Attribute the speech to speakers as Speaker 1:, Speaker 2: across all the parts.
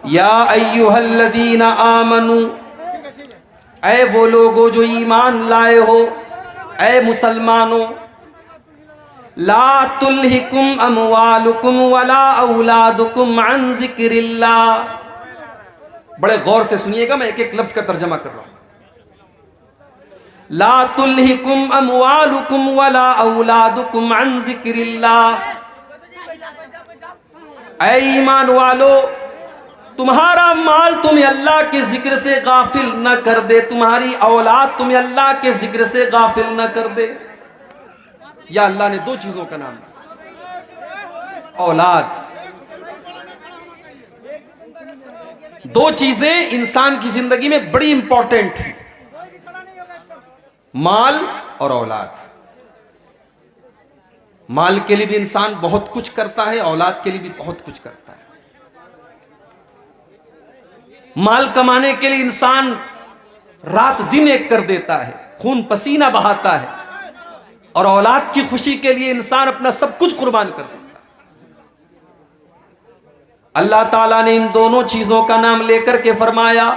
Speaker 1: या अय्युहल्लज़ीना आमनू, ऐ वो लोगो जो ईमान लाए हो, ऐ मुसलमानों, ला तुल्हिकुम अमवालुकुम वला औलादुकुम अन ज़िक्रिल्लाह। बड़े गौर से सुनिएगा, मैं एक एक लफ्ज का तर्जमा कर रहा हूं। ला तुल्हिकुम अमवालुकुम वला औलादुकुम अन ज़िक्रिल्लाह। ऐ ईमान वालो, तुम्हारा माल तुम्हें अल्लाह के जिक्र से गाफिल न कर दे, तुम्हारी औलाद तुम्हें अल्लाह के जिक्र से गाफिल न कर दे। या अल्लाह ने दो चीजों का नाम दिया, औलाद। दो चीजें इंसान की जिंदगी में बड़ी इंपॉर्टेंट है, माल और औलाद। माल के लिए भी इंसान बहुत कुछ करता है, औलाद के लिए भी बहुत कुछ करता है। माल कमाने के लिए इंसान रात दिन एक कर देता है, खून पसीना बहाता है, और औलाद की खुशी के लिए इंसान अपना सब कुछ कुर्बान कर देता है। अल्लाह ताला ने इन दोनों चीजों का नाम लेकर के फरमाया,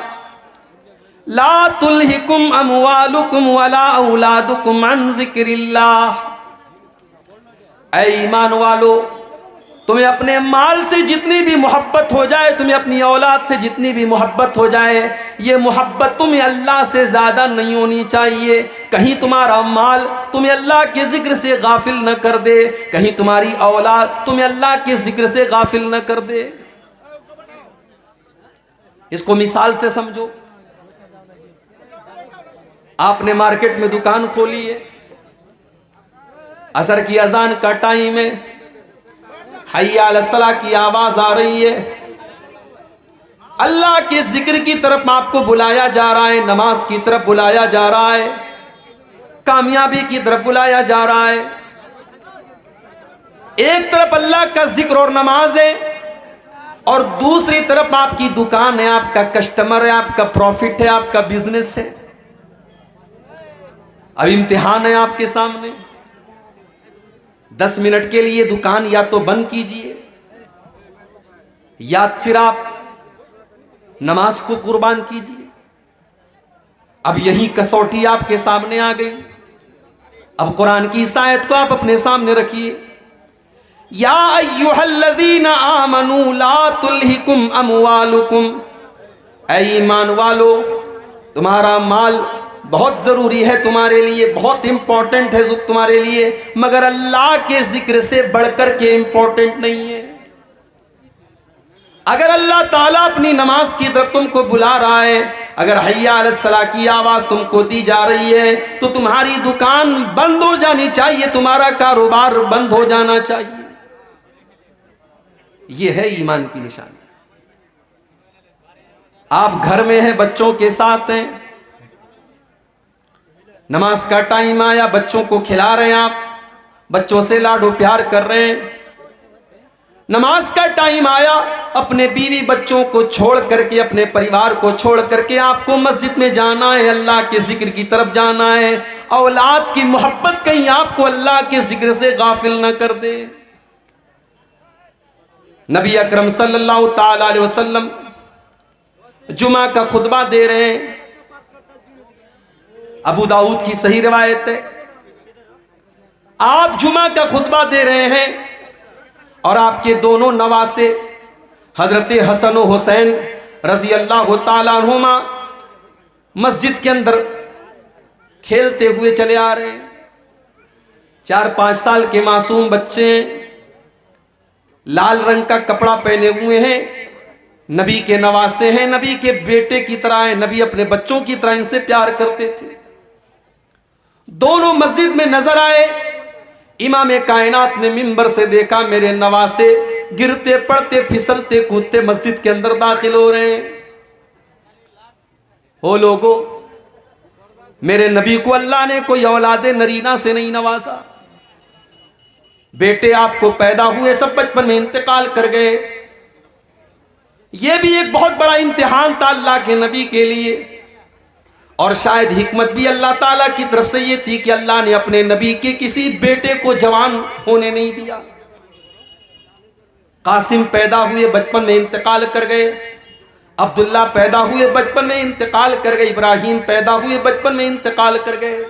Speaker 1: ला तुल्हिकुम अमवालुकुम वला औलादुकुम अन ज़िक्रिल्लाह। ऐ ईमान वालो, तुम्हें अपने माल से जितनी भी मोहब्बत हो जाए, तुम्हें अपनी औलाद से जितनी भी मोहब्बत हो जाए, ये मोहब्बत तुम्हें अल्लाह से ज़्यादा नहीं होनी चाहिए। कहीं तुम्हारा माल तुम्हें अल्लाह के ज़िक्र से गाफिल न कर दे, कहीं तुम्हारी औलाद तुम्हें अल्लाह के ज़िक्र से गाफिल न कर दे। इसको मिसाल से समझो। आपने मार्केट में दुकान खोली है, असर की अजान का टाइम है, हय्या अलस्सलाह की आवाज आ रही है, अल्लाह के जिक्र की तरफ आपको बुलाया जा रहा है, नमाज की तरफ बुलाया जा रहा है, कामयाबी की तरफ बुलाया जा रहा है। एक तरफ अल्लाह का जिक्र और नमाज है, और दूसरी तरफ आपकी दुकान है, आपका कस्टमर है, आपका प्रॉफिट है, आपका बिजनेस है। अब इम्तिहान है आपके सामने, 10 मिनट के लिए दुकान या तो बंद कीजिए, या फिर आप नमाज को कुर्बान कीजिए। अब यही कसौटी आपके सामने आ गई। अब कुरान की इस आयत को आप अपने सामने रखिए, या अय्युहल्लज़ीना आमनू ला तुल्हिकुम अमवालुकुम। ऐ ईमान वालो, तुम्हारा माल बहुत जरूरी है तुम्हारे लिए, बहुत इंपॉर्टेंट है तुम्हारे लिए, मगर अल्लाह के जिक्र से बढ़कर के इंपॉर्टेंट नहीं है। अगर अल्लाह ताला अपनी नमाज की तरफ तुमको बुला रहा है, अगर हय्या अलस्सलाह की आवाज तुमको दी जा रही है, तो तुम्हारी दुकान बंद हो जानी चाहिए, तुम्हारा कारोबार बंद हो जाना चाहिए। यह है ईमान की निशानी। आप घर में हैं, बच्चों के साथ हैं, नमाज का टाइम आया, बच्चों को खिला रहे हैं, आप बच्चों से लाडो प्यार कर रहे हैं। नमाज का टाइम आया, अपने बीवी बच्चों को छोड़ करके, अपने परिवार को छोड़ करके आपको मस्जिद में जाना है, अल्लाह के जिक्र की तरफ जाना है। औलाद की मोहब्बत कहीं आपको अल्लाह के जिक्र से गाफिल न कर दे। नबी अकरम सल्लल्लाहु ताला अलैहि वसल्लम जुमा का खुतबा दे रहे हैं। अबू दाऊद की सही रिवायत है, आप जुमा का खुतबा दे रहे हैं और आपके दोनों नवासे हजरत हसन और हुसैन रजी अल्लाह ताला अन्हुमा मस्जिद के अंदर खेलते हुए चले आ रहे हैं। 4-5 साल के मासूम बच्चे हैं, लाल रंग का कपड़ा पहने हुए हैं, नबी के नवासे हैं, नबी के बेटे की तरह हैं, नबी अपने बच्चों की तरह इनसे प्यार करते थे। दोनों मस्जिद में नजर आए। इमाम कायनात ने मिंबर से देखा, मेरे नवासे गिरते पड़ते फिसलते कूदते मस्जिद के अंदर दाखिल हो रहे हैं। हो लोगो, मेरे नबी को अल्लाह ने कोई औलादे नरीना से नहीं नवाजा। बेटे आपको पैदा हुए, सब बचपन में इंतकाल कर गए। यह भी एक बहुत बड़ा इम्तिहान था अल्लाह के नबी के लिए, और शायद हिकमत भी अल्लाह ताला की तरफ से ये थी कि अल्लाह ने अपने नबी के किसी बेटे को जवान होने नहीं दिया। कासिम पैदा हुए, बचपन में इंतकाल कर गए। अब्दुल्ला पैदा हुए बचपन में इंतकाल कर गए, इब्राहिम पैदा हुए बचपन में इंतकाल कर गए,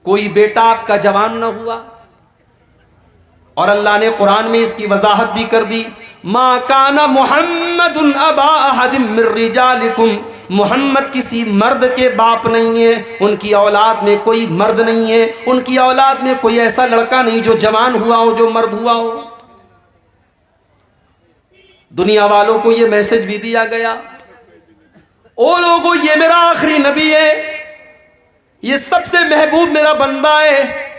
Speaker 1: कोई बेटा आपका जवान न हुआ। और अल्लाह ने कुरान में इसकी वजाहत भी कर दी, मा काना मुहम्मदुन अबा अहदिम मिर रिजालिकुम, मोहम्मद किसी मर्द के बाप नहीं है, उनकी औलाद में कोई मर्द नहीं है, उनकी औलाद में कोई ऐसा लड़का नहीं जो जवान हुआ हो, जो मर्द हुआ हो। दुनिया वालों को यह मैसेज भी दिया गया, ओ लोगों ये मेरा आखिरी नबी है, ये सबसे महबूब मेरा बंदा है,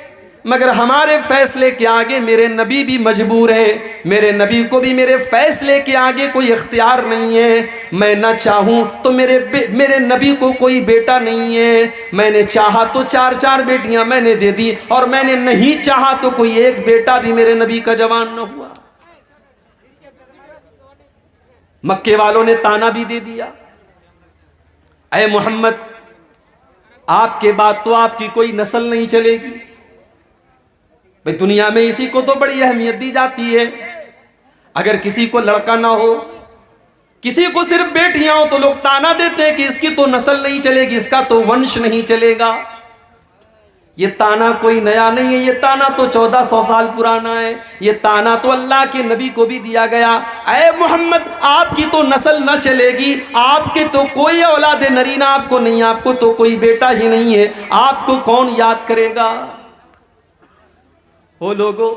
Speaker 1: मगर हमारे फैसले के आगे मेरे नबी भी मजबूर है, मेरे नबी को भी मेरे फैसले के आगे कोई इख्तियार नहीं है। मैं ना चाहूं तो मेरे नबी को कोई बेटा नहीं है, मैंने चाहा तो 4-4 बेटियां मैंने दे दी, और मैंने नहीं चाहा तो कोई एक बेटा भी मेरे नबी का जवान न हुआ। मक्के वालों ने ताना भी दे दिया, ऐ मोहम्मद आपके बाद तो आपकी कोई नस्ल नहीं चलेगी। भाई दुनिया में इसी को तो बड़ी अहमियत दी जाती है, अगर किसी को लड़का ना हो, किसी को सिर्फ बेटियां हो, तो लोग ताना देते हैं कि इसकी तो नस्ल नहीं चलेगी, इसका तो वंश नहीं चलेगा। ये ताना कोई नया नहीं है, ये ताना तो 1400 साल पुराना है। ये ताना तो अल्लाह के नबी को भी दिया गया, ऐ मोहम्मद आपकी तो नस्ल न चलेगी, आपके तो कोई औलाद नरीना आपको नहीं, आपको तो कोई बेटा ही नहीं है, आपको कौन याद करेगा। ओ लोगों,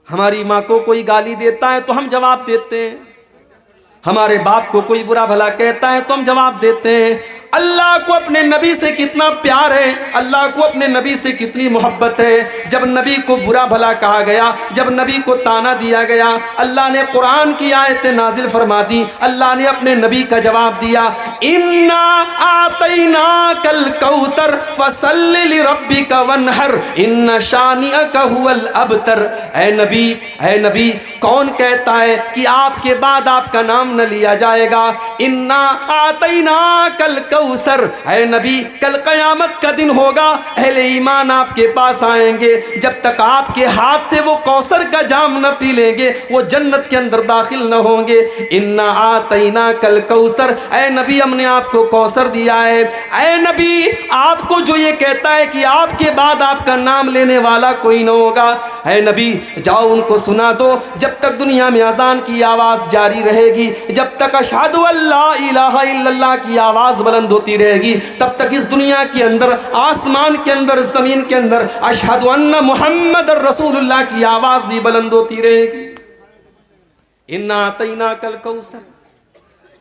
Speaker 1: हमारी माँ को कोई गाली देता है तो हम जवाब देते हैं, हमारे बाप को कोई बुरा भला कहता है तो हम जवाब देते हैं। अल्लाह को अपने नबी से कितना प्यार है, अल्लाह को अपने नबी से कितनी मोहब्बत है। जब नबी को बुरा भला कहा गया, जब नबी को ताना दिया गया, अल्लाह ने कुरान की आयतें नाजिल फरमा दी, अल्लाह ने अपने नबी का जवाब दिया, इन्ना आतैना कल कौसर फसल्लि लिरब्बिका वन्हर इन्ना शानिअका हुवल अबतर। ऐ नबी कौन कहता है कि आपके बाद आपका नाम न लिया जाएगा। इन्ना आतैना कल कौसर, ऐ नबी कल कयामत का दिन होगा, अहले ईमान आपके पास आएंगे, जब तक आपके हाथ से वो कौसर का जाम न पी लेंगे वो जन्नत के अंदर दाखिल न होंगे। इन्ना आतैना कल कौसर, ऐ नबी हमने आपको कौसर दिया है। ऐ नबी आपको जो ये कहता है कि आपके बाद आपका नाम लेने वाला कोई न होगा, ऐ नबी जाओ उनको सुना दो, जब तक दुनिया में अजान की आवाज़ जारी रहेगी, जब तक अशहदु अल्ला इलाहा इल्लल्लाह की आवाज़ बुलंद होती रहेगी, तब तक इस दुनिया के अंदर, आसमान के अंदर, ज़मीन के अंदर अशहदु अन्ना मुहम्मदर रसूलुल्लाह की आवाज़ भी बुलंद होती रहेगी। इन्ना आतैना कल कौसर,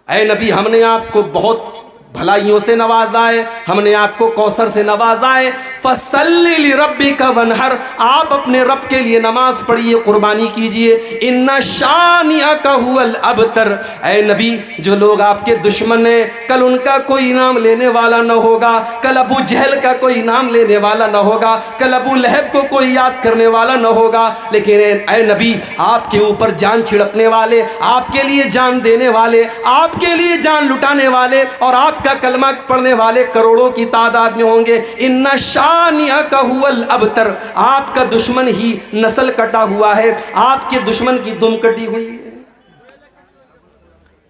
Speaker 1: ऐ नबी हमने आपको बहुत भलाइयों से नवाजा है, हमने आपको कौसर से नवाजा है। फसल्लि लिरब्बिका वन्हर, आप अपने रब के लिए नमाज पढ़िए, कुर्बानी कीजिए। इन्ना शानिअका हुवल अबतर, ऐ नबी जो लोग आपके दुश्मन हैं, कल उनका कोई नाम लेने वाला न होगा, कल अबू जहल का कोई नाम लेने वाला न होगा, कल अबू लहब को कोई याद करने वाला न होगा, लेकिन ऐ नबी आपके ऊपर जान छिड़कने वाले, आपके लिए जान देने वाले, आपके लिए जान लुटाने वाले और आपका कलमा पढ़ने वाले करोड़ों की तादाद में होंगे। इन्ना शानिअका हुवल अबतर, आपका दुश्मन ही नस्ल कटा हुआ है, आपके दुश्मन की दुम कटी हुई है।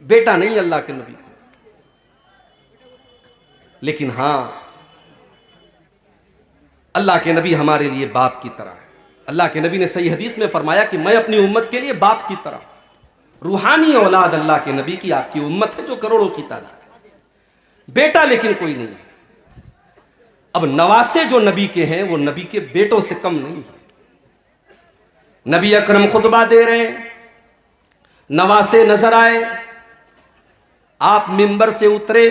Speaker 1: बेटा नहीं अल्लाह के नबी, लेकिन हां अल्लाह के नबी हमारे लिए बाप की तरह है। अल्लाह के नबी ने सही हदीस में फरमाया कि मैं अपनी उम्मत के लिए बाप की तरह, रूहानी औलाद अल्लाह के नबी की आपकी उम्मत है जो करोड़ों की तादाद, बेटा लेकिन कोई नहीं। अब नवासे जो नबी के हैं वो नबी के बेटों से कम नहीं है। नबी अकरम खुतबा दे रहे हैं, नवासे नजर आए, आप मिंबर से उतरे,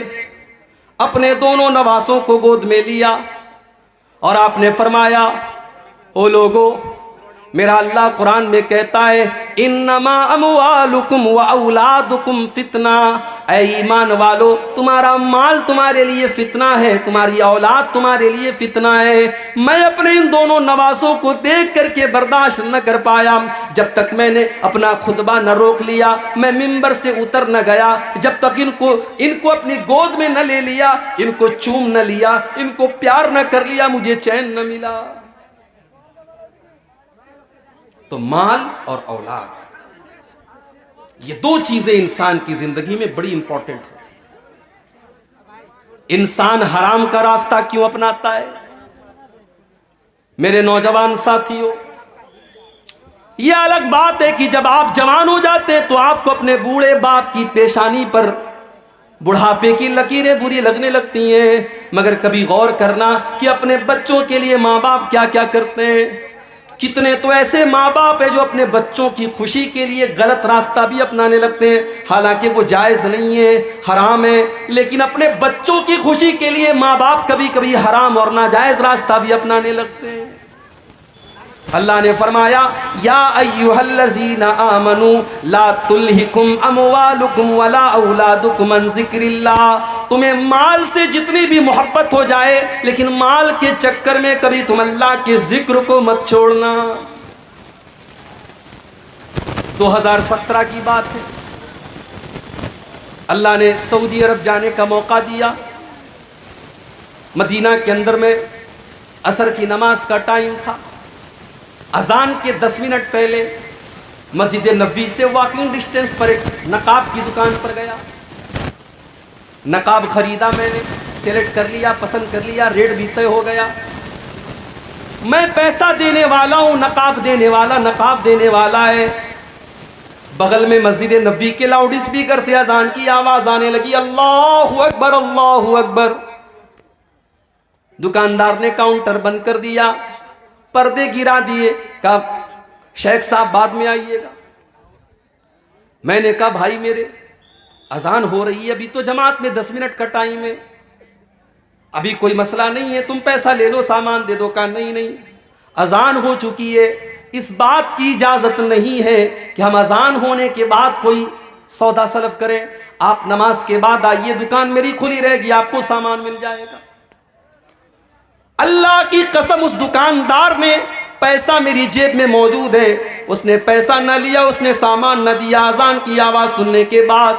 Speaker 1: अपने दोनों नवासों को गोद में लिया और आपने फरमाया, ओ लोगों, मेरा अल्लाह कुरान में कहता है, इन्नमा अमवालुकुम व औलादुकुम फितना, ऐ ईमान वालो तुम्हारा माल तुम्हारे लिए फितना है, तुम्हारी औलाद तुम्हारे लिए फितना है। मैं अपने इन दोनों नवासों को देख करके बर्दाश्त न कर पाया, जब तक मैंने अपना खुतबा न रोक लिया, मैं मिंबर से उतर न गया, जब तक इनको अपनी गोद में न ले लिया, इनको चूम न लिया, इनको प्यार न कर लिया, मुझे चैन न मिला। तो माल और औलाद, ये दो चीजें इंसान की जिंदगी में बड़ी इंपॉर्टेंट है। इंसान हराम का रास्ता क्यों अपनाता है? मेरे नौजवान साथियों, यह अलग बात है कि जब आप जवान हो जाते हैं तो आपको अपने बूढ़े बाप की पेशानी पर बुढ़ापे की लकीरें बुरी लगने लगती हैं, मगर कभी गौर करना कि अपने बच्चों के लिए माँ बाप क्या क्या करते हैं। कितने तो ऐसे माँ बाप हैं जो अपने बच्चों की खुशी के लिए गलत रास्ता भी अपनाने लगते हैं, हालांकि वो जायज़ नहीं है, हराम है, लेकिन अपने बच्चों की खुशी के लिए माँ बाप कभी कभी हराम और नाजायज़ रास्ता भी अपनाने लगते हैं। अल्लाह ने फरमाया, या अय्युहल्लज़ीना आमनू ला तुल्हिकुम अमवालुकुम वला औलादुकुम अन ज़िक्रिल्लाह। तुम्हें माल से जितनी भी मोहब्बत हो जाए, लेकिन माल के चक्कर में कभी तुम अल्लाह के जिक्र को मत छोड़ना। 2017 की बात है, अल्लाह ने सऊदी अरब जाने का मौका दिया। मदीना के अंदर में असर की नमाज का टाइम था। अजान के 10 मिनट पहले मस्जिद नबवी से वॉकिंग डिस्टेंस पर एक नकाब की दुकान पर गया। नकाब खरीदा, मैंने सेलेक्ट कर लिया, पसंद कर लिया, रेट भी तय हो गया। मैं पैसा देने वाला हूँ, नकाब देने वाला नकाब देने वाला है। बगल में मस्जिद नबवी के लाउड स्पीकर से अजान की आवाज आने लगी, अल्लाहु अकबर अल्लाहु अकबर। दुकानदार ने काउंटर बंद कर दिया, पर्दे गिरा दिए, कहा शेख साहब बाद में आइएगा। मैंने कहा भाई मेरे अजान हो रही है, अभी तो जमात में 10 मिनट का टाइम है, अभी कोई मसला नहीं है, तुम पैसा ले लो, सामान दे दो। कहा नहीं नहीं, अजान हो चुकी है, इस बात की इजाजत नहीं है कि हम अजान होने के बाद कोई सौदा सलफ करें। आप नमाज के बाद आइए, दुकान मेरी खुली रहेगी, आपको सामान मिल जाएगा। अल्लाह की कसम, उस दुकानदार ने, पैसा मेरी जेब में मौजूद है, उसने पैसा न लिया, उसने सामान न दिया। अजान की आवाज़ सुनने के बाद,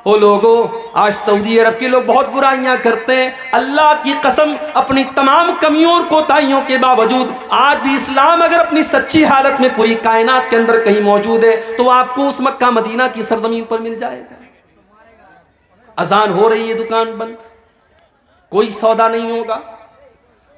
Speaker 1: ओ लोगों, आज सऊदी अरब के लोग बहुत बुराइयां करते हैं। अल्लाह की कसम, अपनी तमाम कमियों और कोताहियों के बावजूद आज भी इस्लाम अगर अपनी सच्ची हालत में पूरी कायनात के अंदर कहीं मौजूद है तो आपको उस मक्का मदीना की सरजमीन पर मिल जाएगा। अजान हो रही है, दुकान बंद, कोई सौदा नहीं होगा।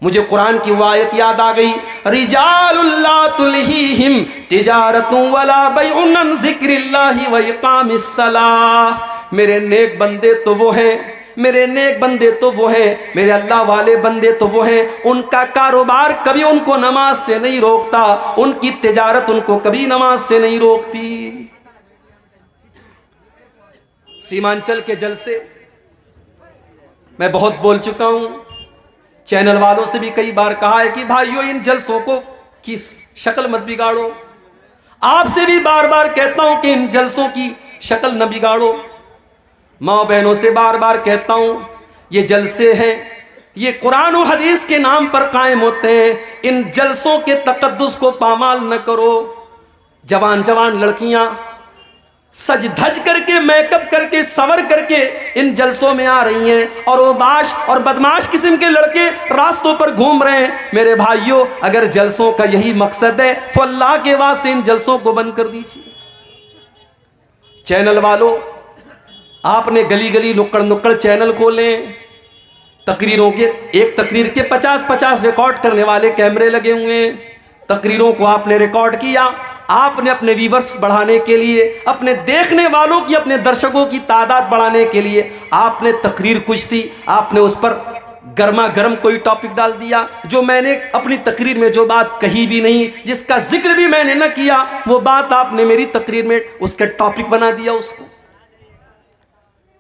Speaker 1: मुझे कुरान की वो आयत याद आ गई, रिजालुल ला तुल्हीहिम तिजारतुन वला बैउन अन ज़िक्रिल्लाहि व इक़ामिस सलाह। मेरे नेक बंदे तो वो हैं, मेरे नेक बंदे तो वो हैं, मेरे अल्लाह वाले बंदे तो वो हैं, उनका कारोबार कभी उनको नमाज से नहीं रोकता, उनकी तिजारत उनको कभी नमाज से नहीं रोकती। सीमांचल के जलसे मैं बहुत बोल चुका हूँ, चैनल वालों से भी कई बार कहा है कि भाइयों इन जलसों को की शक्ल मत बिगाड़ो। आपसे भी बार बार कहता हूं कि इन जलसों की शक्ल न बिगाड़ो। माँ बहनों से बार बार कहता हूं, ये जलसे हैं, ये कुरान और हदीस के नाम पर कायम होते हैं, इन जलसों के तकद्दुस को पामाल न करो। जवान जवान लड़कियां सज धज करके, मेकअप करके, सवर करके इन जलसों में आ रही हैं, और वो बाश और बदमाश किस्म के लड़के रास्तों पर घूम रहे हैं। मेरे भाइयों, अगर जलसों का यही मकसद है तो अल्लाह के वास्ते इन जलसों को बंद कर दीजिए। चैनल वालों, आपने गली गली नुक्कड़ नुक्कड़ चैनल खोले, तकरीरों के, एक तकरीर के 50-50 रिकॉर्ड करने वाले कैमरे लगे हुए हैं। तकरीरों को आपने रिकॉर्ड किया, आपने अपने व्यूवर्स बढ़ाने के लिए, अपने देखने वालों की, अपने दर्शकों की तादाद बढ़ाने के लिए आपने तकरीर कुछ थी, आपने उस पर गर्मा गर्म कोई टॉपिक डाल दिया, जो मैंने अपनी तकरीर में जो बात कही भी नहीं, जिसका जिक्र भी मैंने न किया, वो बात आपने मेरी तकरीर में उसके टॉपिक बना दिया उसको।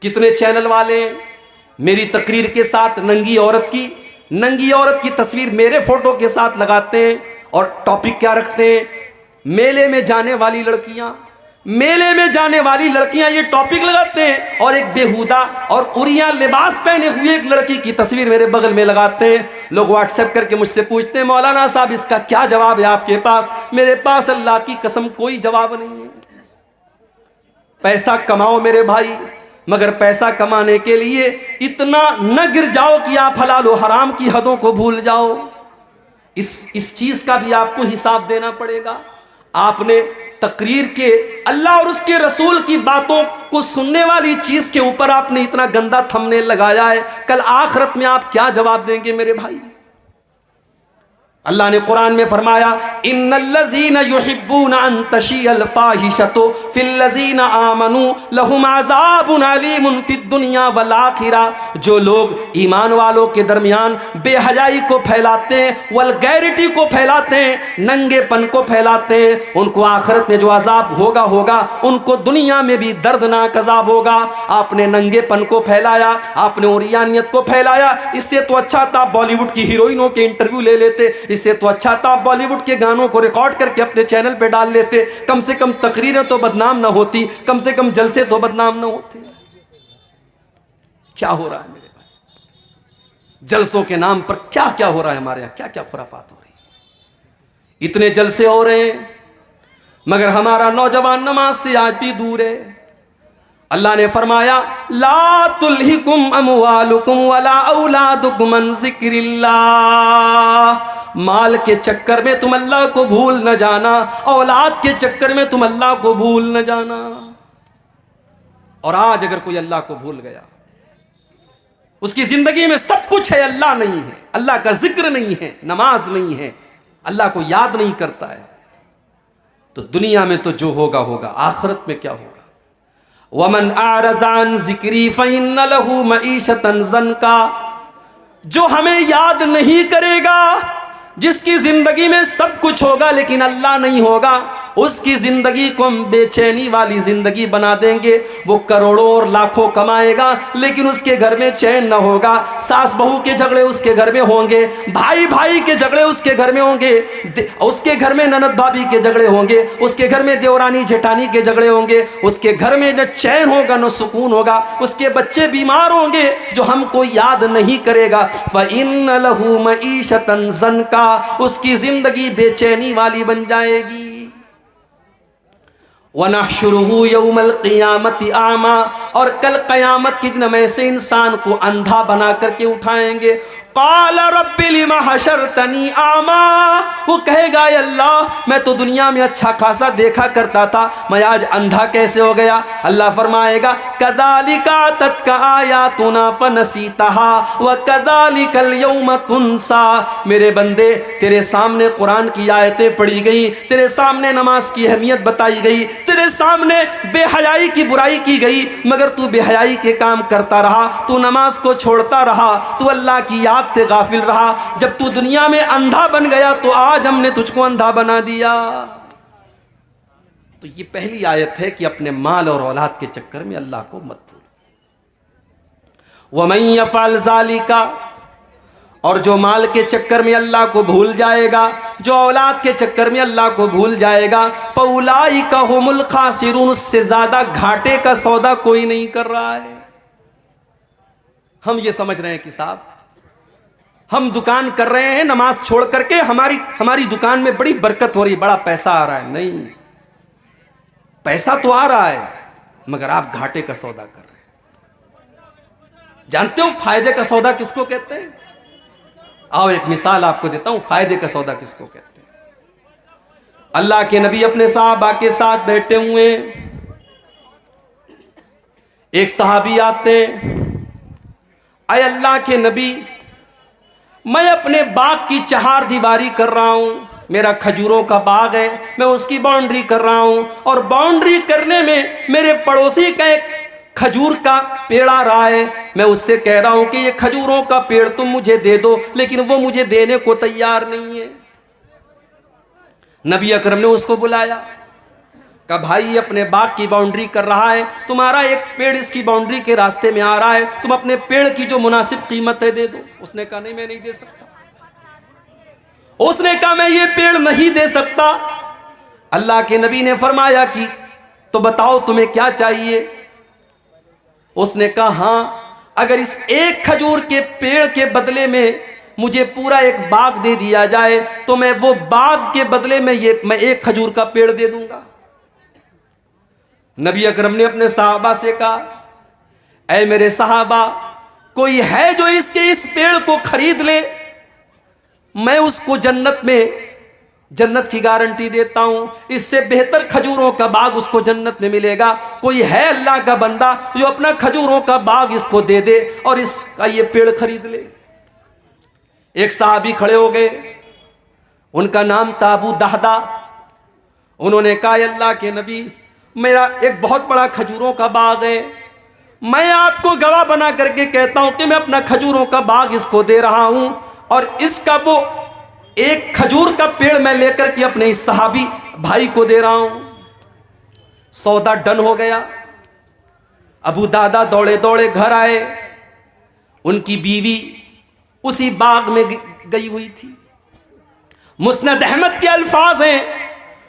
Speaker 1: कितने चैनल वाले मेरी तकरीर के साथ नंगी औरत की तस्वीर मेरे फोटो के साथ लगाते हैं, और टॉपिक क्या रखते हैं, मेले में जाने वाली लड़कियां, मेले में जाने वाली लड़कियां, ये टॉपिक लगाते हैं। और एक बेहुदा और उरिया लिबास पहने हुए एक लड़की की तस्वीर मेरे बगल में लगाते हैं। लोग व्हाट्सएप करके मुझसे पूछते हैं, मौलाना साहब इसका क्या जवाब है आपके पास? मेरे पास अल्लाह की कसम कोई जवाब नहीं है। पैसा कमाओ मेरे भाई, मगर पैसा कमाने के लिए इतना न गिर जाओ कि आप हलाल और हराम की हदों को भूल जाओ। इस चीज का भी आपको हिसाब देना पड़ेगा। आपने तकरीर के, अल्लाह और उसके रसूल की बातों को सुनने वाली चीज के ऊपर आपने इतना गंदा थंबनेल लगाया है, कल आखिरत में आप क्या जवाब देंगे मेरे भाई? अल्लाह ने कुरान में फरमाया, इन्नल्लज़ीना युहिब्बूना अन तशियल फाहिशतु फिल्लज़ीना आमनू लहुम अज़ाबुन अलीमुन फिद दुनिया वल आखिरा। जो लोग ईमान वालों के दरमियान बेहयाई को फैलाते हैं, वल्गैरिटी को फैलाते हैं, नंगेपन को फैलाते हैं, उनको आखिरत में जो अजाब होगा होगा, उनको दुनिया में भी दर्दनाक अजाब होगा। आपने नंगेपन को फैलाया, आपने उरियानियत को फैलाया, इससे तो अच्छा था बॉलीवुड की हीरोइनों के इंटरव्यू ले लेते, इससे तो अच्छा था बॉलीवुड के गानों को रिकॉर्ड करके अपने चैनल पे डाल लेते, कम से कम तकरीरें तो बदनाम ना होती, कम से कम जलसे तो बदनाम ना होते। क्या हो रहा है मेरे भाई? जलसों के नाम पर क्या क्या हो रहा है हमारे यहां, क्या क्या खुराफात हो रही है। इतने जलसे हो रहे हैं मगर हमारा नौजवान नमाज से आज भी दूर है। अल्लाह ने फरमाया, ला तुल्हिकुम अमवालुकुम वला औलादुकुम अन ज़िक्रिल्लाह। माल के चक्कर में तुम अल्लाह को भूल न जाना, औलाद के चक्कर में तुम अल्लाह को भूल न जाना। और आज अगर कोई अल्लाह को भूल गया, उसकी जिंदगी में सब कुछ है, अल्लाह नहीं है, अल्लाह का जिक्र नहीं है, नमाज नहीं है, अल्लाह को याद नहीं करता है, तो दुनिया में तो जो होगा होगा, आखिरत में क्या होगा? वमन आरज़ा अन ज़िक्री फ़इन्न लहू मईशतन ज़न्का। जो हमें याद नहीं करेगा, जिसकी जिंदगी में सब कुछ होगा लेकिन अल्लाह नहीं होगा, उसकी जिंदगी को हम बेचैनी वाली जिंदगी बना देंगे। वो करोड़ों और लाखों कमाएगा लेकिन उसके घर में चैन न होगा। सास बहू के झगड़े उसके घर में होंगे, भाई भाई के झगड़े उसके घर में होंगे, उसके घर में ननद भाभी के झगड़े होंगे, उसके घर में देवरानी जेठानी के झगड़े होंगे, उसके घर में न चैन होगा न सुकून होगा, उसके बच्चे बीमार होंगे। जो हमको याद नहीं करेगा, फ़इन्न लहू मईशतन ज़न्का, उसकी जिंदगी बेचैनी वाली बन जाएगी। वनहशुरुहु यौमल क़ियामति आमा, और कल क़यामत के दिन हम ऐसे इंसान को अंधा बना करके उठाएंगे। क़ाल रब्बि लिमा हशरतनी आमा, वो कहेगा अल्लाह मैं तो दुनिया में अच्छा खासा देखा करता था, मैं आज अंधा कैसे हो गया? अल्लाह फरमाएगा, कज़ालिका तत्का आयातुना फनसीतहा व कज़ालिकल यौम तुनसा। मेरे बंदे, तेरे सामने कुरान की आयतें पढ़ी गई, तेरे सामने नमाज की अहमियत बताई गई, तेरे सामने बेहयाई की बुराई की गई, मगर तू बेहयाई के काम करता रहा, तू नमाज को छोड़ता रहा, तू अल्लाह की याद से गाफिल रहा। जब तू दुनिया में अंधा बन गया तो आज हमने तुझको अंधा बना दिया। तो ये पहली आयत है कि अपने माल और औलाद के चक्कर में अल्लाह को मत भूलो। वमन यफ़अल ज़ालिका, और जो माल के चक्कर में अल्लाह को भूल जाएगा, जो औलाद के चक्कर में अल्लाह को भूल जाएगा, फ़उलाइका हुमुल ख़ासिरून, उससे ज़्यादा घाटे का सौदा कोई नहीं कर रहा है। हम ये समझ रहे हैं कि साहब हम दुकान कर रहे हैं नमाज छोड़ करके, हमारी दुकान में बड़ी बरकत हो रही है, बड़ा पैसा आ रहा है। नहीं, पैसा तो आ रहा है मगर आप घाटे का सौदा कर रहे हैं। जानते हो फायदे का सौदा किसको कहते हैं? आओ एक मिसाल आपको देता हूं, फायदे का सौदा किसको कहते हैं। अल्लाह के नबी अपने सहाबा के साथ बैठे हुए, एक सहाबी आते, अय अल्लाह के नबी, मैं अपने बाग की चहार दीवारी कर रहा हूं, मेरा खजूरों का बाग है, मैं उसकी बाउंड्री कर रहा हूं, और बाउंड्री करने में मेरे पड़ोसी का एक खजूर का पेड़ आ रहा है, मैं उससे कह रहा हूं कि ये खजूरों का पेड़ तुम मुझे दे दो, लेकिन वो मुझे देने को तैयार नहीं है। नबी अकरम ने उसको बुलाया, कहा भाई अपने बाग की बाउंड्री कर रहा है, तुम्हारा एक पेड़ इसकी बाउंड्री के रास्ते में आ रहा है, तुम अपने पेड़ की जो मुनासिब कीमत है दे दो। उसने कहा नहीं, मैं नहीं दे सकता। उसने कहा मैं ये पेड़ नहीं दे सकता। अल्लाह के नबी ने फरमाया कि तो बताओ तुम्हें क्या चाहिए? उसने कहा हाँ, अगर इस एक खजूर के पेड़ के बदले में मुझे पूरा एक बाग दे दिया जाए तो मैं वो बाग के बदले में मैं एक खजूर का पेड़ दे दूंगा। नबी अकरम ने अपने सहाबा से कहा, ऐ मेरे सहाबा, कोई है जो इस पेड़ को खरीद ले, मैं उसको जन्नत में जन्नत की गारंटी देता हूं, इससे बेहतर खजूरों का बाग उसको जन्नत में मिलेगा। कोई है अल्लाह का बंदा जो अपना खजूरों का बाग इसको दे दे और इसका ये पेड़ खरीद ले। एक साहबी खड़े हो गए, उनका नाम था अबू दहदा। उन्होंने कहा, अल्लाह के नबी, मेरा एक बहुत बड़ा खजूरों का बाग है, मैं आपको गवाह बना करके कहता हूं कि मैं अपना खजूरों का बाग इसको दे रहा हूं और इसका वो एक खजूर का पेड़ मैं लेकर के अपने इस सहाबी भाई को दे रहा हूं। सौदा डन हो गया। अबू दादा दौड़े दौड़े घर आए। उनकी बीवी उसी बाग में गई हुई थी। मुस्नद अहमद के अल्फाज हैं,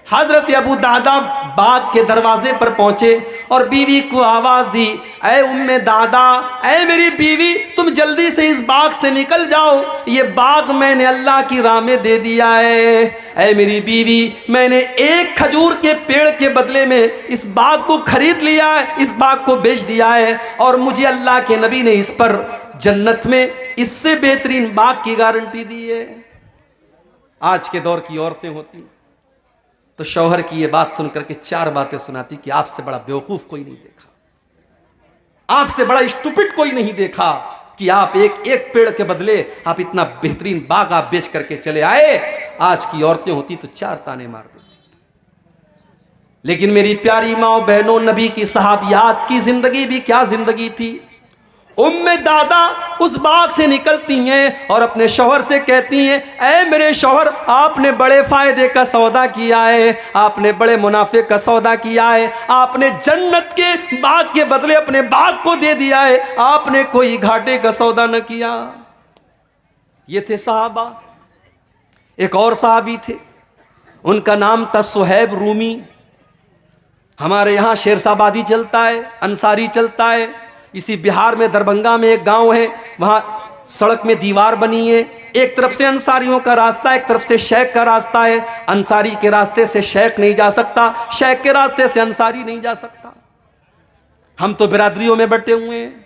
Speaker 1: हजरत अबू दादा बाग के दरवाजे पर पहुंचे और बीवी को आवाज दी, ऐ उम्मे दादा, ऐ मेरी बीवी, तुम जल्दी से इस बाग से निकल जाओ, ये बाग मैंने अल्लाह की राह में दे दिया है। ऐ मेरी बीवी, मैंने एक खजूर के पेड़ के बदले में इस बाग को खरीद लिया है, इस बाग को बेच दिया है और मुझे अल्लाह के नबी ने इस पर जन्नत में इससे बेहतरीन बाग की गारंटी दी है। आज के दौर की औरतें होती तो शौहर की ये बात सुनकर के 4 बातें सुनाती कि आपसे बड़ा बेवकूफ कोई नहीं देखा, आपसे बड़ा स्टूपिड कोई नहीं देखा कि आप एक पेड़ के बदले आप इतना बेहतरीन बाग आप बेच करके चले आए। आज की औरतें होती तो 4 ताने मार देती। लेकिन मेरी प्यारी माओ बहनों, नबी की सहाबियात की जिंदगी भी क्या जिंदगी थी। उम्मे दादा उस बाग से निकलती हैं और अपने शौहर से कहती हैं, ऐ मेरे शौहर, आपने बड़े फायदे का सौदा किया है, आपने बड़े मुनाफे का सौदा किया है, आपने जन्नत के बाग के बदले अपने बाग को दे दिया है, आपने कोई घाटे का सौदा न किया। ये थे साहबा। एक और साहबी थे, उनका नाम था सुहैब रूमी। हमारे यहाँ शेरशाबादी चलता है, अंसारी चलता है। इसी बिहार में दरभंगा में एक गांव है, वहां सड़क में दीवार बनी है, एक तरफ से अंसारियों का रास्ता, एक तरफ से शेख का रास्ता है। अंसारी के रास्ते से शेख नहीं जा सकता, शेख के रास्ते से अंसारी नहीं जा सकता। हम तो बिरादरियों में बटे हुए हैं,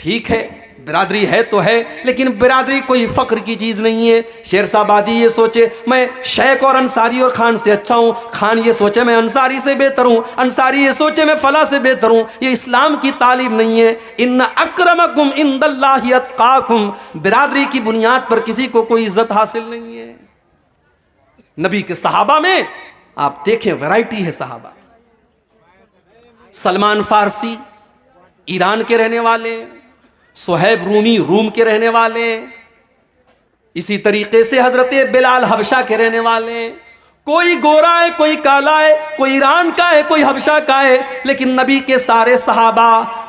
Speaker 1: ठीक है, बिरादरी है तो है, लेकिन बिरादरी कोई फख्र की चीज नहीं है। शेरशाबादी ये सोचे मैं शेख और अंसारी और खान से अच्छा हूं, खान ये सोचे मैं अंसारी से बेहतर हूं, अंसारी ये सोचे मैं फला से बेहतर हूं, ये इस्लाम की तालीम नहीं है। इन्ना अक्रमकुम इंदल्लाहि अत्काकुम, बिरादरी की बुनियाद पर किसी को कोई इज्जत हासिल नहीं है। नबी के सहाबा में आप देखें वैरायटी है सहाबा। सलमान फारसी ईरान के रहने वाले, सुहैब रूमी रूम के रहने वाले, इसी तरीके से हजरत बिलाल हबशा के रहने वाले। कोई गोरा है, कोई काला है, कोई ईरान का है, कोई हबशा का है, लेकिन नबी के सारे सहाबा